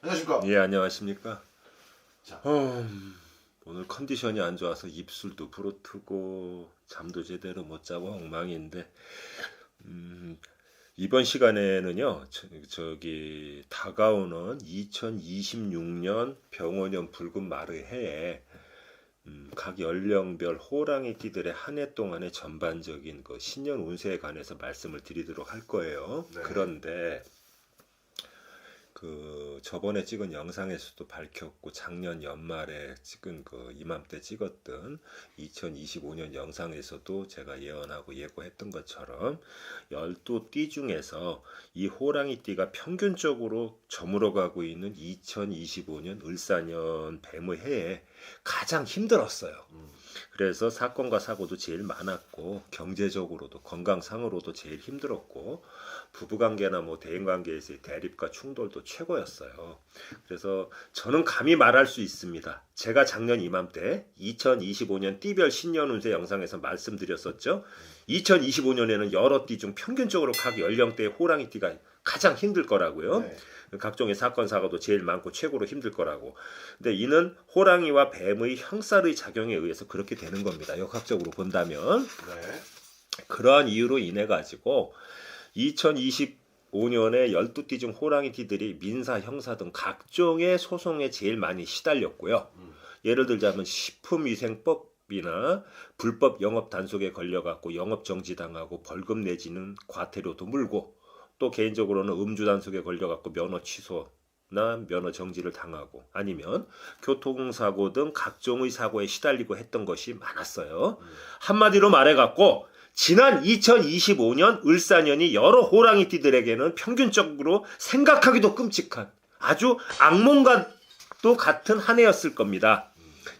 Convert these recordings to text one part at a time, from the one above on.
안녕하십니까. 예, 안녕하십니까. 자, 오늘 컨디션이 안 좋아서 입술도 부르트고 잠도 제대로 못 자고 엉망인데 이번 시간에는요, 저기 다가오는 2026년 병원연 붉은 마르해에 각 연령별 호랑이띠들의 한 해 동안의 전반적인 그 신년 운세에 관해서 말씀을 드리도록 할 거예요. 네. 그런데 그 저번에 찍은 영상에서도 밝혔고 작년 연말에 찍은 그 이맘때 찍었던 2025년 영상에서도 제가 예언하고 예고했던 것처럼 12띠 중에서 이 호랑이띠가 평균적으로 저물어가고 있는 2025년 을사년 뱀의 해에 가장 힘들었어요. 그래서 사건과 사고도 제일 많았고 경제적으로도 건강상으로도 제일 힘들었고 부부관계나 뭐 대인관계에서의 대립과 충돌도 최고였어요. 그래서 저는 감히 말할 수 있습니다. 제가 작년 이맘때 2025년 띠별 신년운세 영상에서 말씀드렸었죠. 2025년에는 여러 띠 중 평균적으로 각 연령대의 호랑이띠가 가장 힘들 거라고요. 네. 각종의 사건 사고도 제일 많고 최고로 힘들 거라고. 근데 이는 호랑이와 뱀의 형살의 작용에 의해서 그렇게 되는 겁니다. 역학적으로 본다면. 네. 그러한 이유로 인해 가지고 2025년에 12띠 중 호랑이띠들이 민사, 형사 등 각종의 소송에 제일 많이 시달렸고요. 예를 들자면 식품위생법이나 불법 영업 단속에 걸려갖고 영업 정지당하고 벌금 내지는 과태료도 물고 또 개인적으로는 음주 단속에 걸려갖고 면허 취소나 면허 정지를 당하고 아니면 교통사고 등 각종의 사고에 시달리고 했던 것이 많았어요. 한마디로 말해갖고 지난 2025년 을사년이 여러 호랑이띠들에게는 평균적으로 생각하기도 끔찍한 아주 악몽과도 같은 한 해였을 겁니다.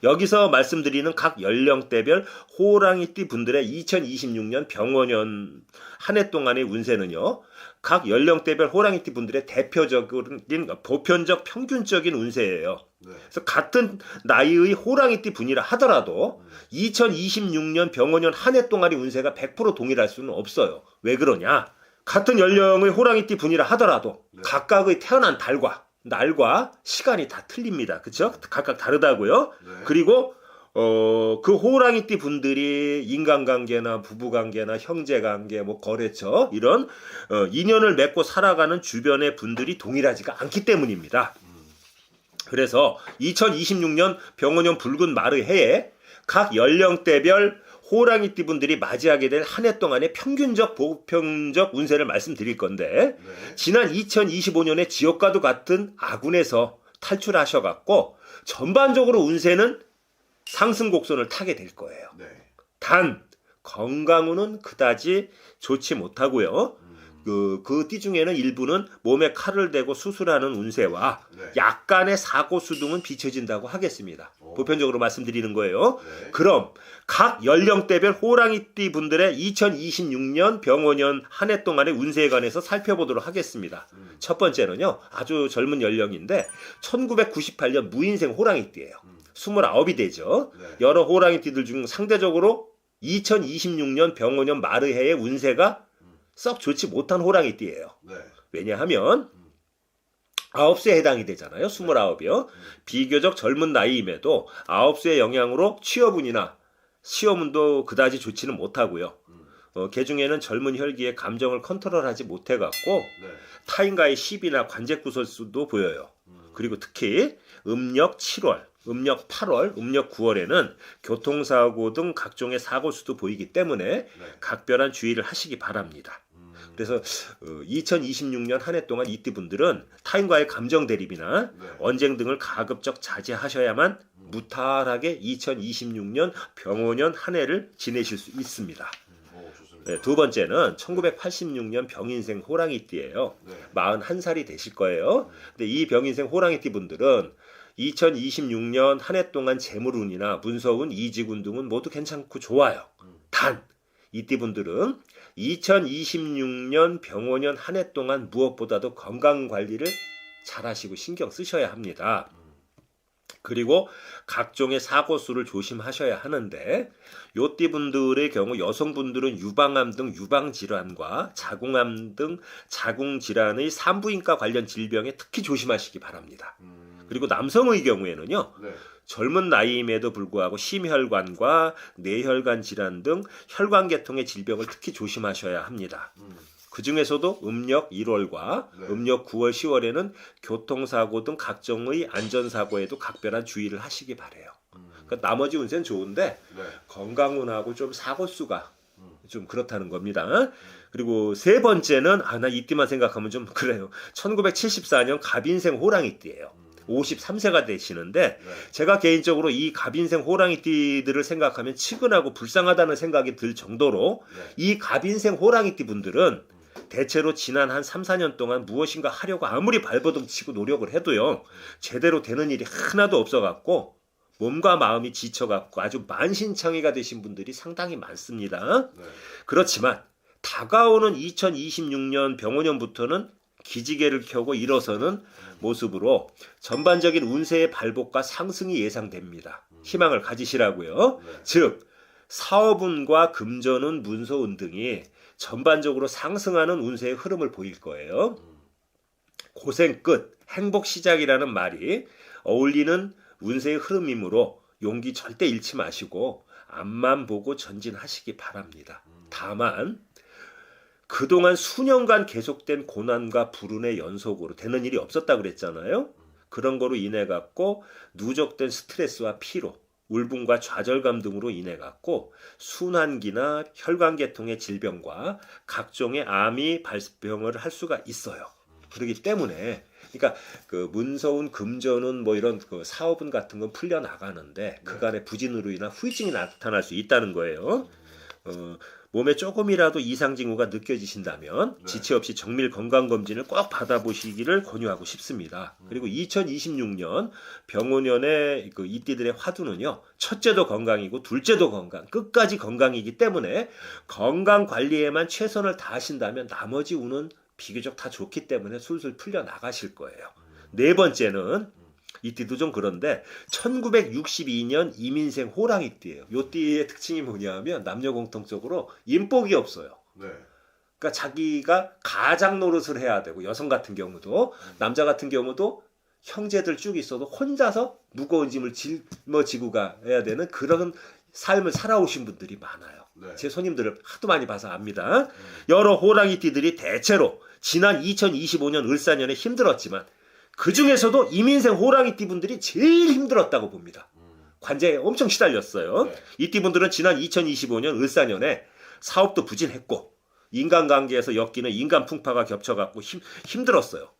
여기서 말씀드리는 각 연령대별 호랑이띠 분들의 2026년 병원연 한 해 동안의 운세는요. 각 연령대별 호랑이띠 분들의 대표적인 보편적 평균적인 운세예요. 네. 그래서 같은 나이의 호랑이띠 분이라 하더라도 2026년 병원연 한 해 동안의 운세가 100% 동일할 수는 없어요. 왜 그러냐? 같은 연령의 호랑이띠 분이라 하더라도 네. 각각의 태어난 달과 날과 시간이 다 틀립니다. 그렇죠? 각각 다르다고요. 네. 그리고 그 호랑이띠 분들이 인간관계나 부부관계나 형제관계, 뭐 거래처 이런 인연을 맺고 살아가는 주변의 분들이 동일하지가 않기 때문입니다. 그래서 2026년 병원연 붉은 마르해에 각 연령대별 호랑이띠 분들이 맞이하게 될 한 해 동안의 평균적 보편적 운세를 말씀드릴 건데 네. 지난 2025년에 지옥과도 같은 아군에서 탈출하셔갖고 전반적으로 운세는 상승 곡선을 타게 될 거예요. 네. 단 건강운은 그다지 좋지 못하고요. 그 띠 중에는 일부는 몸에 칼을 대고 수술하는 운세와 네. 약간의 사고 수등은 비춰진다고 하겠습니다. 오. 보편적으로 말씀드리는 거예요. 네. 그럼 각 연령대별 호랑이띠 분들의 2026년 병원연 한 해 동안의 운세에 관해서 살펴보도록 하겠습니다. 첫 번째는요. 아주 젊은 연령인데 1998년 무인생 호랑이띠예요. 29이 되죠. 네. 여러 호랑이띠들 중 상대적으로 2026년 병원연 마르해의 운세가 썩 좋지 못한 호랑이띠예요. 네. 왜냐하면 9세에 해당이 되잖아요. 29이요. 비교적 젊은 나이임에도 9세의 영향으로 취업운이나 시험운도 그다지 좋지는 못하고요. 개 중에는 젊은 혈기에 감정을 컨트롤하지 못해갖고 네. 타인과의 시비나 관제구설수도 보여요. 그리고 특히 음력 7월, 음력 8월, 음력 9월에는 교통사고 등 각종의 사고수도 보이기 때문에 네. 각별한 주의를 하시기 바랍니다. 그래서 2026년 한 해 동안 이띠 분들은 타인과의 감정 대립이나 네. 언쟁 등을 가급적 자제하셔야만 무탈하게 2026년 병원연 한 해를 지내실 수 있습니다. 오, 좋습니다. 네, 두 번째는 1986년 병인생 호랑이띠예요. 네. 41살이 되실 거예요. 근데 이 병인생 호랑이띠 분들은 2026년 한 해 동안 재물운이나 문서운, 이직운 등은 모두 괜찮고 좋아요. 단 이띠 분들은 2026년 병원연 한 해 동안 무엇보다도 건강 관리를 잘 하시고 신경 쓰셔야 합니다. 그리고 각종의 사고수를 조심하셔야 하는데 요띠 분들의 경우 여성분들은 유방암 등 유방질환과 자궁암 등 자궁질환의 산부인과 관련 질병에 특히 조심하시기 바랍니다. 그리고 남성의 경우에는요. 네. 젊은 나이임에도 불구하고 심혈관과 뇌혈관 질환 등 혈관계통의 질병을 특히 조심하셔야 합니다. 그 중에서도 음력 1월과 네. 음력 9월, 10월에는 교통사고 등 각종의 안전사고에도 각별한 주의를 하시기 바래요. 그러니까 나머지 운세는 좋은데 네. 건강운하고 좀 사고수가 좀 그렇다는 겁니다. 그리고 세 번째는 나 이띠만 생각하면 좀 그래요. 1974년 갑인생 호랑이띠예요. 53세가 되시는데 네. 제가 개인적으로 이 갑인생 호랑이띠들을 생각하면 측은하고 불쌍하다는 생각이 들 정도로 네. 이 갑인생 호랑이띠 분들은 대체로 지난 한 3, 4년 동안 무엇인가 하려고 아무리 발버둥 치고 노력을 해도요. 제대로 되는 일이 하나도 없어갖고 몸과 마음이 지쳐갖고 아주 만신창이가 되신 분들이 상당히 많습니다. 네. 그렇지만 다가오는 2026년 병원년부터는 기지개를 켜고 일어서는 모습으로 전반적인 운세의 발복과 상승이 예상됩니다. 희망을 가지시라고요. 네. 즉 사업운과 금전운, 문서운 등이 전반적으로 상승하는 운세의 흐름을 보일 거예요. 고생 끝, 행복 시작이라는 말이 어울리는 운세의 흐름이므로 용기 절대 잃지 마시고 앞만 보고 전진하시기 바랍니다. 다만 그동안 수년간 계속된 고난과 불운의 연속으로 되는 일이 없었다고 그랬잖아요. 그런 거로 인해 갖고 누적된 스트레스와 피로, 울분과 좌절감 등으로 인해 갖고 순환기나 혈관계통의 질병과 각종의 암이 발병을 할 수가 있어요. 그렇기 때문에 그러니까 그 문서운, 금전운 뭐 이런 그 사업운 같은 건 풀려 나가는데 그간의 부진으로 인한 후유증이 나타날 수 있다는 거예요. 몸에 조금이라도 이상 징후가 느껴지신다면 네. 지체 없이 정밀 건강검진을 꼭 받아보시기를 권유하고 싶습니다. 그리고 2026년 병원년의 그 이띠들의 화두는요. 첫째도 건강이고 둘째도 건강, 끝까지 건강이기 때문에 건강 관리에만 최선을 다하신다면 나머지 운은 비교적 다 좋기 때문에 술술 풀려 나가실 거예요. 네 번째는 이 띠도 좀 그런데 1962년 이민생 호랑이띠예요. 이 띠의 특징이 뭐냐면 남녀 공통적으로 인복이 없어요. 네. 그러니까 자기가 가장 노릇을 해야 되고 여성 같은 경우도 남자 같은 경우도 형제들 쭉 있어도 혼자서 무거운 짐을 짊어지고 가야 되는 그런 삶을 살아오신 분들이 많아요. 네. 제 손님들을 하도 많이 봐서 압니다. 여러 호랑이띠들이 대체로 지난 2025년 을사년에 힘들었지만 그 중에서도 이민생 호랑이띠 분들이 제일 힘들었다고 봅니다. 관제에 엄청 시달렸어요. 네. 이 띠분들은 지난 2025년 을사년에 사업도 부진했고 인간관계에서 엮이는 인간 풍파가 겹쳐갖고 힘들었어요.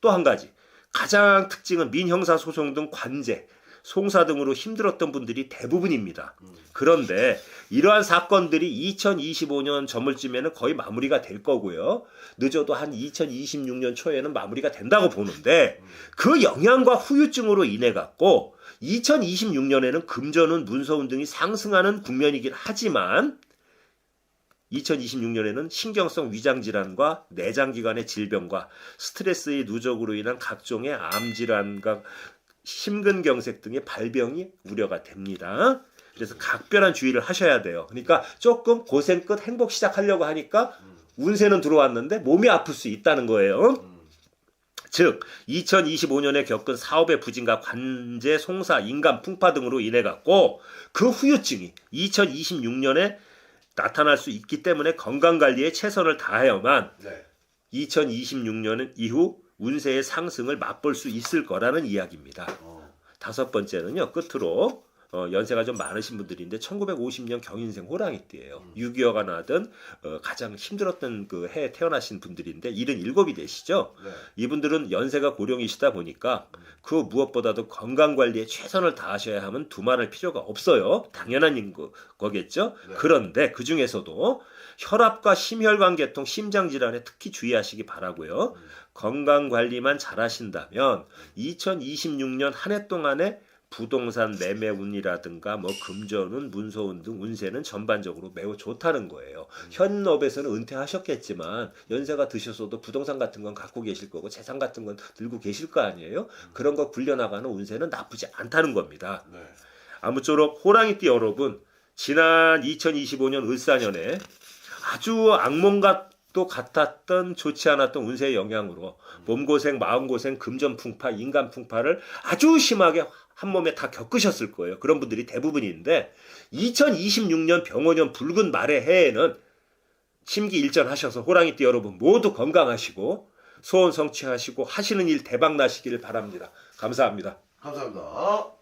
또 한 가지 가장 특징은 민형사소송 등 관제, 송사 등으로 힘들었던 분들이 대부분입니다. 그런데 이러한 사건들이 2025년 저물쯤에는 거의 마무리가 될 거고요. 늦어도 한 2026년 초에는 마무리가 된다고 보는데 그 영향과 후유증으로 인해 갖고 2026년에는 금전운, 문서운 등이 상승하는 국면이긴 하지만 2026년에는 신경성 위장질환과 내장기관의 질병과 스트레스의 누적으로 인한 각종의 암질환과 심근경색 등의 발병이 우려가 됩니다. 그래서 각별한 주의를 하셔야 돼요. 그러니까 조금 고생 끝 행복 시작하려고 하니까 운세는 들어왔는데 몸이 아플 수 있다는 거예요. 즉 2025년에 겪은 사업의 부진과 관제, 송사, 인간 풍파 등으로 인해 갖고 그 후유증이 2026년에 나타날 수 있기 때문에 건강관리에 최선을 다해야만 네. 2026년 이후 운세의 상승을 맛볼 수 있을 거라는 이야기입니다. 다섯 번째는요. 끝으로 연세가 좀 많으신 분들인데 1950년 경인생 호랑이띠예요. 6.25가 나던 가장 힘들었던 그 해에 태어나신 분들인데 77이 되시죠. 네. 이분들은 연세가 고령이시다 보니까 그 무엇보다도 건강관리에 최선을 다하셔야 하면 두말할 필요가 없어요. 당연한 거겠죠. 네. 그런데 그 중에서도 혈압과 심혈관 계통, 심장질환에 특히 주의하시기 바라고요. 건강관리만 잘하신다면 2026년 한 해 동안에 부동산 매매 운이라든가 뭐 금전운, 문서운 등 운세는 전반적으로 매우 좋다는 거예요. 현업에서는 은퇴하셨겠지만 연세가 드셨어도 부동산 같은 건 갖고 계실 거고 재산 같은 건 들고 계실 거 아니에요. 그런 거 굴려나가는 운세는 나쁘지 않다는 겁니다. 네. 아무쪼록 호랑이띠 여러분, 지난 2025년 을사년에 아주 악몽과도 같았던 좋지 않았던 운세의 영향으로 몸고생, 마음고생, 금전풍파, 인간풍파를 아주 심하게 한 몸에 다 겪으셨을 거예요. 그런 분들이 대부분인데 2026년 병원년 붉은 말의 해에는 심기일전하셔서 호랑이띠 여러분 모두 건강하시고 소원 성취하시고 하시는 일 대박 나시기를 바랍니다. 감사합니다. 감사합니다.